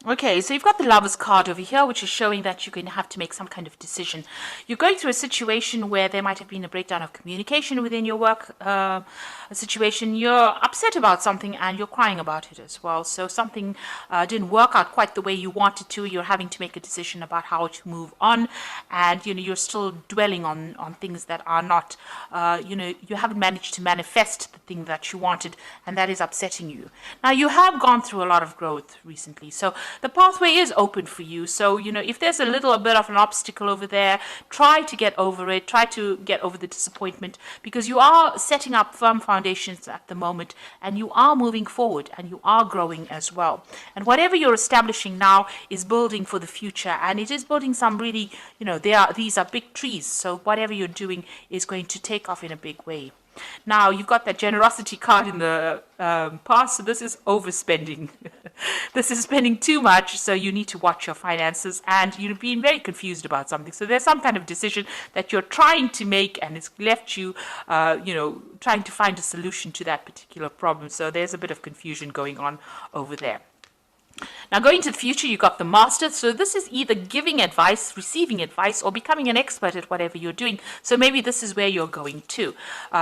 Okay, so you've got the Lover's card over here, which is showing that you're going to have to make some kind of decision. You're going through a situation where there might have been a breakdown of communication within your work a situation. You're upset about something and you're crying about it as well. So something didn't work out quite the way you wanted to. You're having to make a decision about how to move on, and you're still dwelling on things that are not. You haven't managed to manifest the thing that you wanted, and that is upsetting you. Now you have gone through a lot of growth recently, so the pathway is open for you. So, if there's a little bit of an obstacle over there, try to get over it, try to get over the disappointment, because you are setting up firm foundations at the moment, and you are moving forward, and you are growing as well. And whatever you're establishing now is building for the future, and it is building some really, these are big trees. So whatever you're doing is going to take off in a big way. Now, you've got that generosity card in the past, so this is overspending. This is spending too much, so you need to watch your finances, and you're being very confused about something. So there's some kind of decision that you're trying to make, and it's left you, trying to find a solution to that particular problem. So there's a bit of confusion going on over there. Now, going to the future, you've got the master. So this is either giving advice, receiving advice, or becoming an expert at whatever you're doing. So maybe this is where you're going to.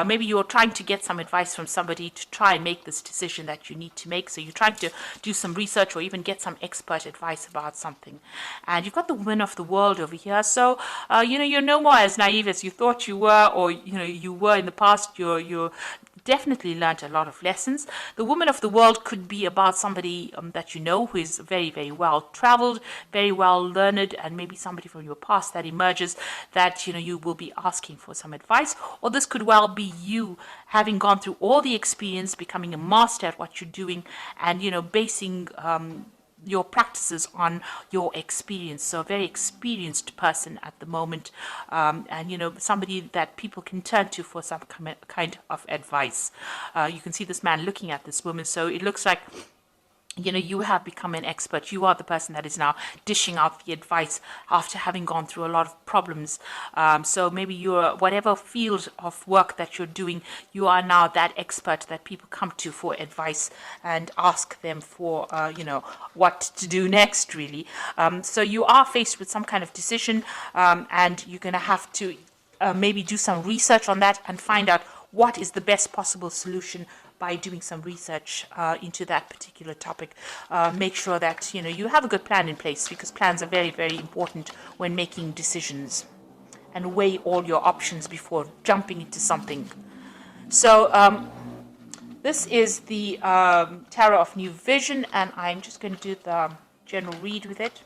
Maybe you're trying to get some advice from somebody to try and make this decision that you need to make. So you're trying to do some research or even get some expert advice about something. And you've got the woman of the world over here. So, you're no more as naive as you thought you were, or, you were in the past. You're definitely learned a lot of lessons. The woman of the world could be about somebody that you know who is very, very well traveled, very well learned, and maybe somebody from your past that emerges that you will be asking for some advice. Or this could well be you having gone through all the experience, becoming a master at what you're doing, and basing your practices on your experience. So a very experienced person at the moment, and somebody that people can turn to for some kind of advice. You can see this man looking at this woman, so it looks like you have become an expert. You are the person that is now dishing out the advice after having gone through a lot of problems. So maybe you're, whatever field of work that you're doing, you are now that expert that people come to for advice and ask them for, what to do next, really. So you are faced with some kind of decision, and you're going to have to maybe do some research on that and find out what is the best possible solution by doing some research into that particular topic. Make sure that you have a good plan in place, because plans are very, very important when making decisions, and weigh all your options before jumping into something. So this is the Tarot of New Vision, and I'm just going to do the general read with it.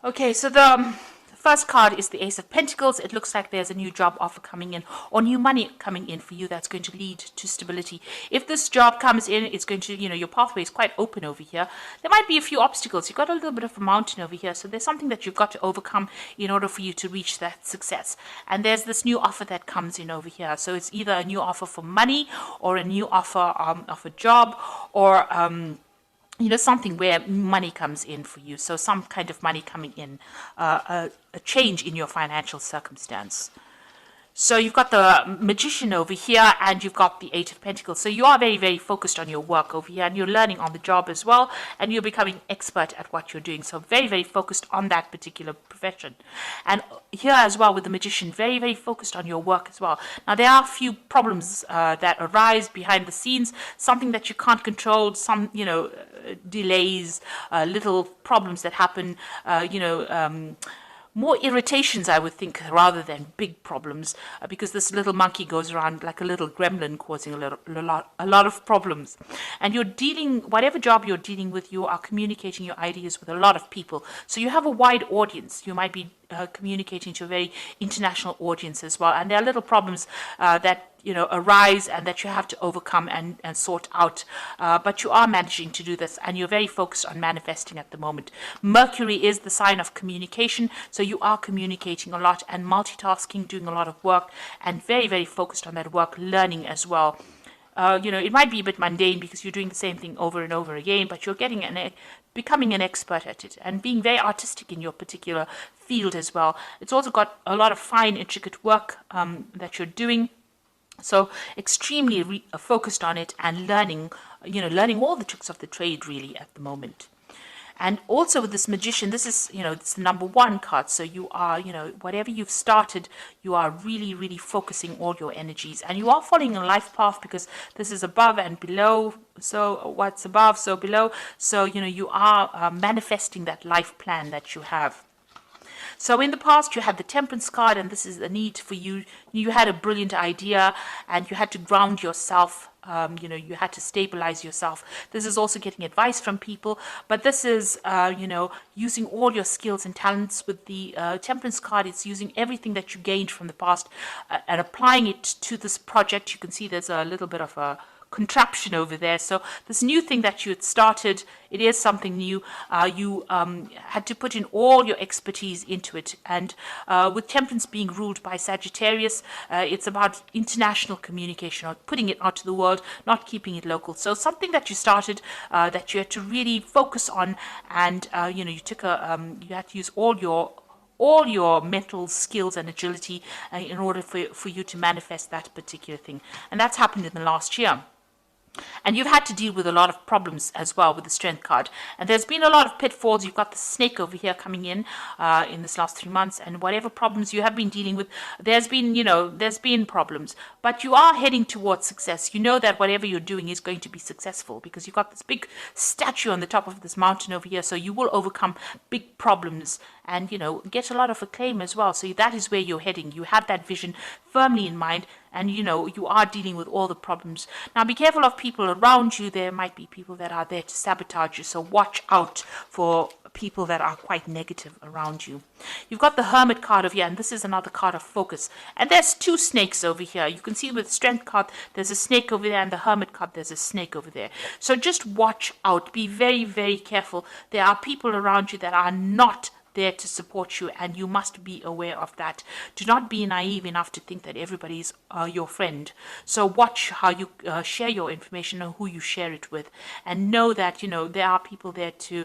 Okay, so the first card is the Ace of Pentacles. It looks like there's a new job offer coming in, or new money coming in for you that's going to lead to stability. If this job comes in, it's going to, your pathway is quite open over here. There might be a few obstacles. You've got a little bit of a mountain over here, so there's something that you've got to overcome in order for you to reach that success. And there's this new offer that comes in over here. So it's either a new offer for money, or a new offer of a job, or something where money comes in for you. So some kind of money coming in, a change in your financial circumstance. So you've got the Magician over here, and you've got the Eight of Pentacles. So you are very, very focused on your work over here, and you're learning on the job as well, and you're becoming expert at what you're doing. So very, very focused on that particular profession. And here as well with the Magician, very, very focused on your work as well. Now, there are a few problems that arise behind the scenes, something that you can't control, some, delays, little problems that happen, more irritations, I would think, rather than big problems, because this little monkey goes around like a little gremlin, causing a lot of problems. And you're dealing, whatever job you're dealing with, you are communicating your ideas with a lot of people. So you have a wide audience. You might be communicating to a very international audience as well. And there are little problems that arise and that you have to overcome and sort out. But you are managing to do this, and you're very focused on manifesting at the moment. Mercury is the sign of communication, so you are communicating a lot and multitasking, doing a lot of work, and very, very focused on that work, learning as well. it might be a bit mundane because you're doing the same thing over and over again, but you're becoming an expert at it and being very artistic in your particular field as well. It's also got a lot of fine, intricate work that you're doing. So extremely focused on it and learning all the tricks of the trade really at the moment. And also with this magician, this is, it's the number 1 card. So you are, whatever you've started, you are really, really focusing all your energies. And you are following a life path because this is above and below. So what's above, so below. So, you are manifesting that life plan that you have. So in the past, you had the Temperance card, and this is a need for you. You had a brilliant idea, and you had to ground yourself. You had to stabilize yourself. This is also getting advice from people, but this is, using all your skills and talents. With the Temperance card, it's using everything that you gained from the past and applying it to this project. You can see there's a little bit of a contraption over there. So this new thing that you had started, it is something new. You had to put in all your expertise into it. And with Temperance being ruled by Sagittarius, it's about international communication, or putting it out to the world, not keeping it local. So something that you started that you had to really focus on, and you had to use all your mental skills and agility in order for you to manifest that particular thing. And that's happened in the last year. And you've had to deal with a lot of problems as well with the Strength card. And there's been a lot of pitfalls. You've got the snake over here coming in this last 3 months. And whatever problems you have been dealing with, there's been problems. But you are heading towards success. You know that whatever you're doing is going to be successful because you've got this big statue on the top of this mountain over here. So you will overcome big problems and, get a lot of acclaim as well. So that is where you're heading. You have that vision firmly in mind. And, you are dealing with all the problems. Now, be careful of people around you. There might be people that are there to sabotage you. So watch out for people that are quite negative around you. You've got the Hermit card over here, and this is another card of focus. And there's 2 snakes over here. You can see with the Strength card, there's a snake over there, and the Hermit card, there's a snake over there. So just watch out. Be very, very careful. There are people around you that are not there to support you, and you must be aware of that. Do not be naive enough to think that everybody is your friend. So watch how you share your information and who you share it with, and know that there are people there to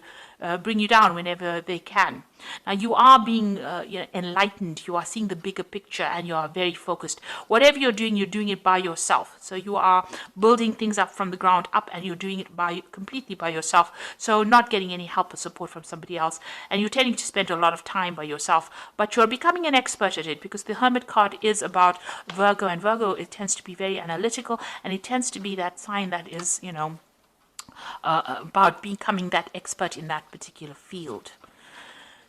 bring you down whenever they can. Now you are being enlightened. You are seeing the bigger picture, and you are very focused. Whatever you're doing it by yourself. So you are building things up from the ground up, and you're doing it completely by yourself. So not getting any help or support from somebody else, and you're tending to spend a lot of time by yourself. But you're becoming an expert at it because the Hermit card is about Virgo, and Virgo, it tends to be very analytical, and it tends to be that sign that is about becoming that expert in that particular field.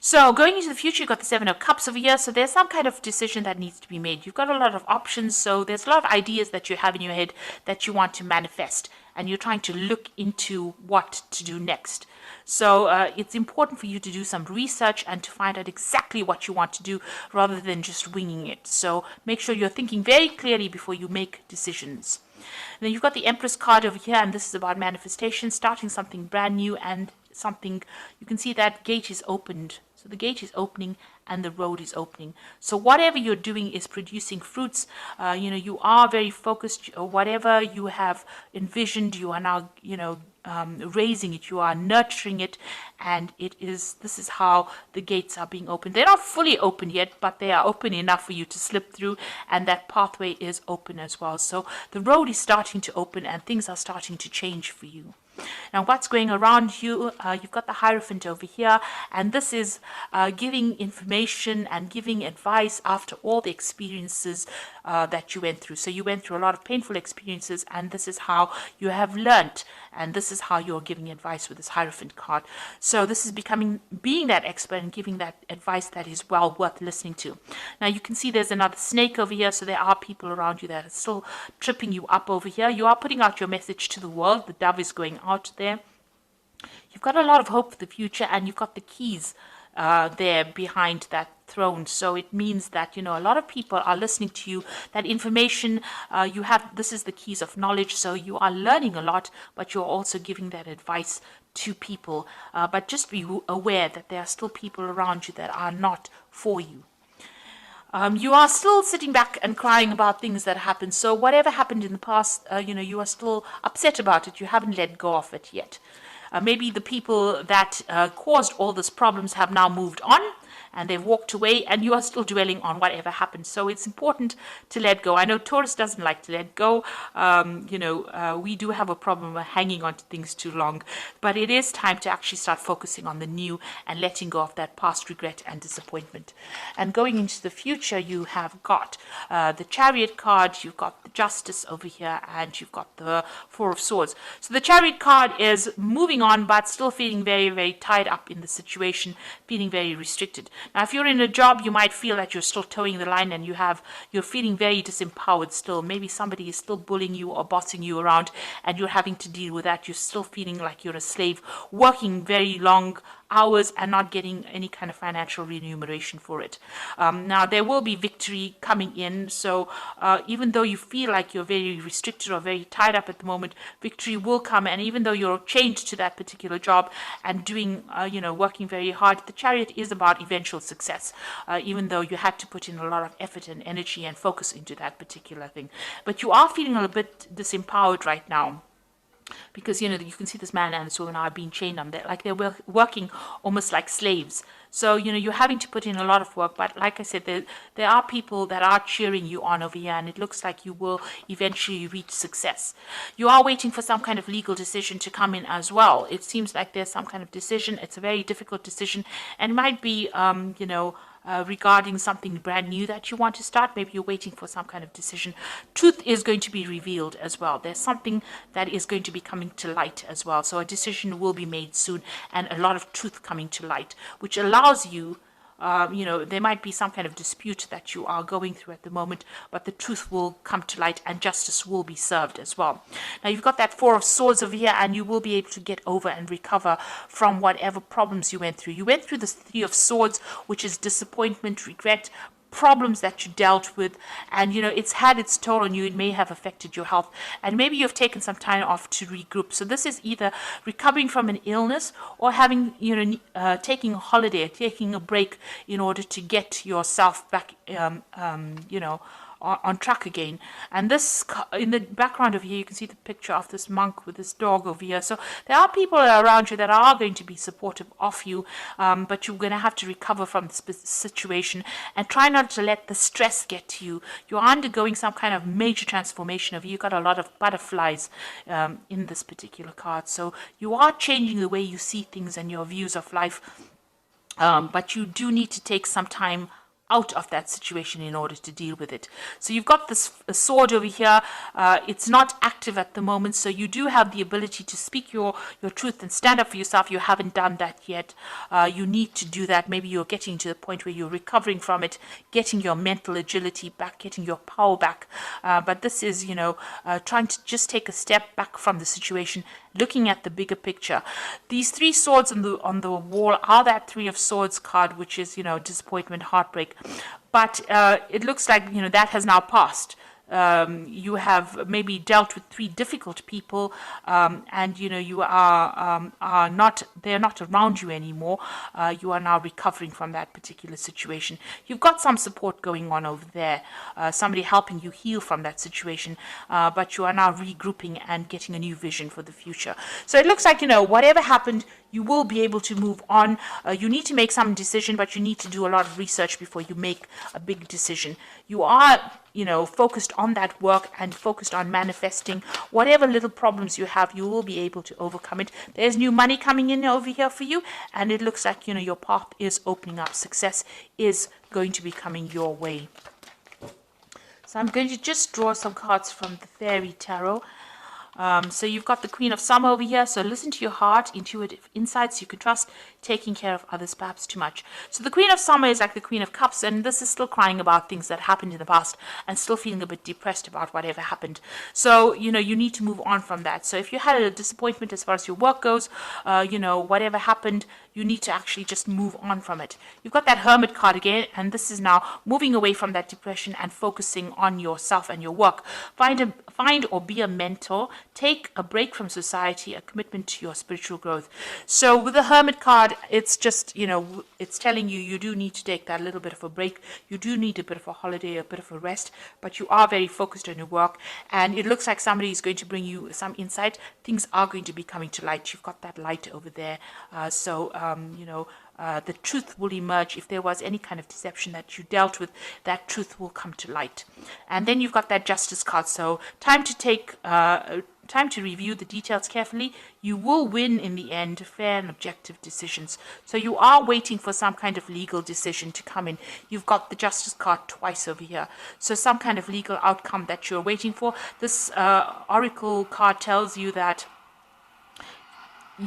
So going into the future, you've got the 7 of Cups over here. So there's some kind of decision that needs to be made. You've got a lot of options. So there's a lot of ideas that you have in your head that you want to manifest. And you're trying to look into what to do next. So it's important for you to do some research and to find out exactly what you want to do rather than just winging it. So make sure you're thinking very clearly before you make decisions. And then you've got the Empress card over here, and this is about manifestation, starting something brand new, and something, you can see that gate is opened. So the gate is opening and the road is opening. So whatever you're doing is producing fruits. You are very focused. Whatever you have envisioned, you are now, raising it. You are nurturing it, and this is how the gates are being opened. They're not fully open yet, but they are open enough for you to slip through, and that pathway is open as well. So the road is starting to open, and things are starting to change for you. Now, what's going around you? You've got the Hierophant over here, and this is giving information and giving advice after all the experiences that you went through. So you went through a lot of painful experiences, and this is how you have learnt, and this is how you're giving advice with this Hierophant card. So this is being that expert and giving that advice that is well worth listening to. Now you can see there's another snake over here, so there are people around you that are still tripping you up over here. You are putting out your message to the world. The dove is going out there. You've got a lot of hope for the future, and you've got the keys there behind that throne. So it means that a lot of people are listening to you. That information you have, this is the keys of knowledge. So you are learning a lot, but you're also giving that advice to people. But just be aware that there are still people around you that are not for you. You are still sitting back and crying about things that happened. So whatever happened in the past, you are still upset about it. You haven't let go of it yet. Maybe the people that caused all these problems have now moved on and they've walked away, and you are still dwelling on whatever happened. So it's important to let go. I know Taurus doesn't like to let go. We do have a problem with hanging on to things too long, but it is time to actually start focusing on the new and letting go of that past regret and disappointment. And going into the future, you have got the Chariot card, you've got the Justice over here, and you've got the Four of Swords. So the Chariot card is moving on, but still feeling very, very tied up in the situation, feeling very restricted. Now, if you're in a job, you might feel that you're still towing the line and you're feeling very disempowered still. Maybe somebody is still bullying you or bossing you around and you're having to deal with that. You're still feeling like you're a slave, working very long hours and not getting any kind of financial remuneration for it. Now, there will be victory coming in. So even though you feel like you're very restricted or very tied up at the moment, victory will come. And even though you're chained to that particular job and doing, working very hard, the Chariot is about eventual success, even though you had to put in a lot of effort and energy and focus into that particular thing. But you are feeling a little bit disempowered right now, because you can see this man and this woman are being chained on there, like they're working almost like slaves. So you're having to put in a lot of work, but like I said, there are people that are cheering you on over here, and it looks like you will eventually reach success. You are waiting for some kind of legal decision to come in as well. It seems like there's some kind of decision. It's a very difficult decision, and it might be regarding something brand new that you want to start. Maybe you're waiting for some kind of decision. Truth is going to be revealed as well. There's something that is going to be coming to light as well. So a decision will be made soon, and a lot of truth coming to light, which allows you, there might be some kind of dispute that you are going through at the moment, but the truth will come to light and justice will be served as well. Now, you've got that Four of Swords over here, and you will be able to get over and recover from whatever problems you went through. You went through the Three of Swords, which is disappointment, regret, problems that you dealt with, and it's had its toll on you. It may have affected your health, and maybe you've taken some time off to regroup. So this is either recovering from an illness or having taking a holiday, taking a break in order to get yourself back on track again. And this, in the background over here, you can see the picture of this monk with this dog over here. So there are people around you that are going to be supportive of you, but you're going to have to recover from this situation and try not to let the stress get to you. You're undergoing some kind of major transformation of you. You've got a lot of butterflies in this particular card. So you are changing the way you see things and your views of life, but you do need to take some time out of that situation in order to deal with it. So you've got this sword over here. It's not active at the moment, so you do have the ability to speak your truth and stand up for yourself. You haven't done that yet. You need to do that. Maybe you're getting to the point where you're recovering from it, getting your mental agility back, getting your power back. But this is, trying to just take a step back from the situation, looking at the bigger picture. These three swords on the wall are that Three of Swords card, which is, disappointment, heartbreak. But it looks like, that has now passed. You have maybe dealt with three difficult people, and you are not, they're not around you anymore. You are now recovering from that particular situation. You've got some support going on over there, somebody helping you heal from that situation, but you are now regrouping and getting a new vision for the future. So it looks like, whatever happened, you will be able to move on. You need to make some decision, but you need to do a lot of research before you make a big decision. You are, focused on that work and focused on manifesting whatever little problems you have. You will be able to overcome it. There's new money coming in over here for you, and it looks like, your path is opening up. Success is going to be coming your way. So I'm going to just draw some cards from the Fairy Tarot. So you've got the Queen of Summer over here. So listen to your heart, intuitive insights you can trust, taking care of others perhaps too much. So the Queen of Summer is like the Queen of Cups, and this is still crying about things that happened in the past and still feeling a bit depressed about whatever happened. So, you need to move on from that. So if you had a disappointment as far as your work goes, whatever happened, you need to actually just move on from it. You've got that Hermit card again, and this is now moving away from that depression and focusing on yourself and your work. Find or be a mentor. Take a break from society, a commitment to your spiritual growth. So with the Hermit card, it's just, it's telling you you do need to take that little bit of a break. You do need a bit of a holiday, a bit of a rest, but you are very focused on your work, and it looks like somebody is going to bring you some insight. Things are going to be coming to light. You've got that light over there. The truth will emerge. If there was any kind of deception that you dealt with, that truth will come to light. And then you've got that Justice card. So time to review the details carefully. You will win in the end, fair and objective decisions. So you are waiting for some kind of legal decision to come in. You've got the Justice card twice over here. So some kind of legal outcome that you're waiting for. This Oracle card tells you that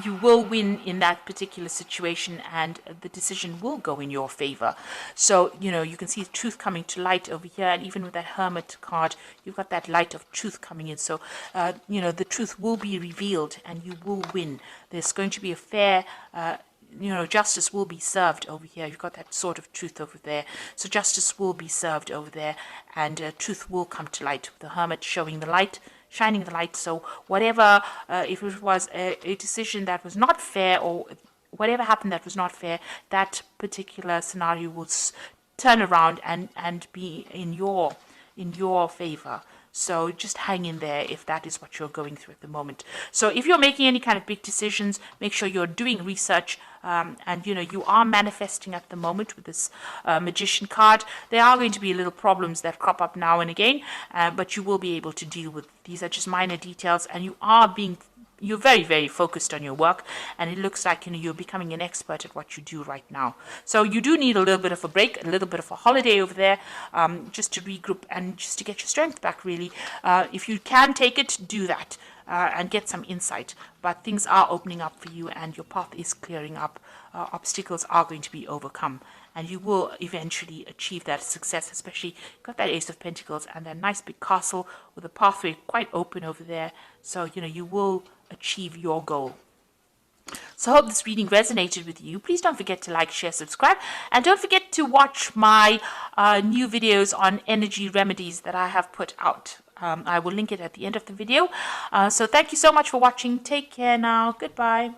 you will win in that particular situation, and the decision will go in your favor. So, you can see truth coming to light over here, and even with that Hermit card, you've got that light of truth coming in. So, the truth will be revealed and you will win. There's going to be a fair justice will be served over here. You've got that sort of truth over there. So justice will be served over there, and truth will come to light. The Hermit showing the light, shining the light. So whatever, if it was a decision that was not fair, or whatever happened that was not fair, that particular scenario will turn around and be in your favor. So just hang in there if that is what you're going through at the moment. So if you're making any kind of big decisions, make sure you're doing research, and you are manifesting at the moment with this Magician card. There are going to be little problems that crop up now and again, but you will be able to deal with. These are just minor details, and you're very, very focused on your work, and it looks like you're becoming an expert at what you do right now. So you do need a little bit of a break, a little bit of a holiday over there, just to regroup and just to get your strength back, really. If you can take it, do that, and get some insight. But things are opening up for you, and your path is clearing up. Obstacles are going to be overcome, and you will eventually achieve that success. Especially got that Ace of Pentacles and that nice big castle with a pathway quite open over there. So you will achieve your goal. So I hope this reading resonated with you. Please don't forget to like, share, subscribe, and don't forget to watch my new videos on energy remedies that I have put out. I will link it at the end of the video. So thank you so much for watching. Take care now. Goodbye.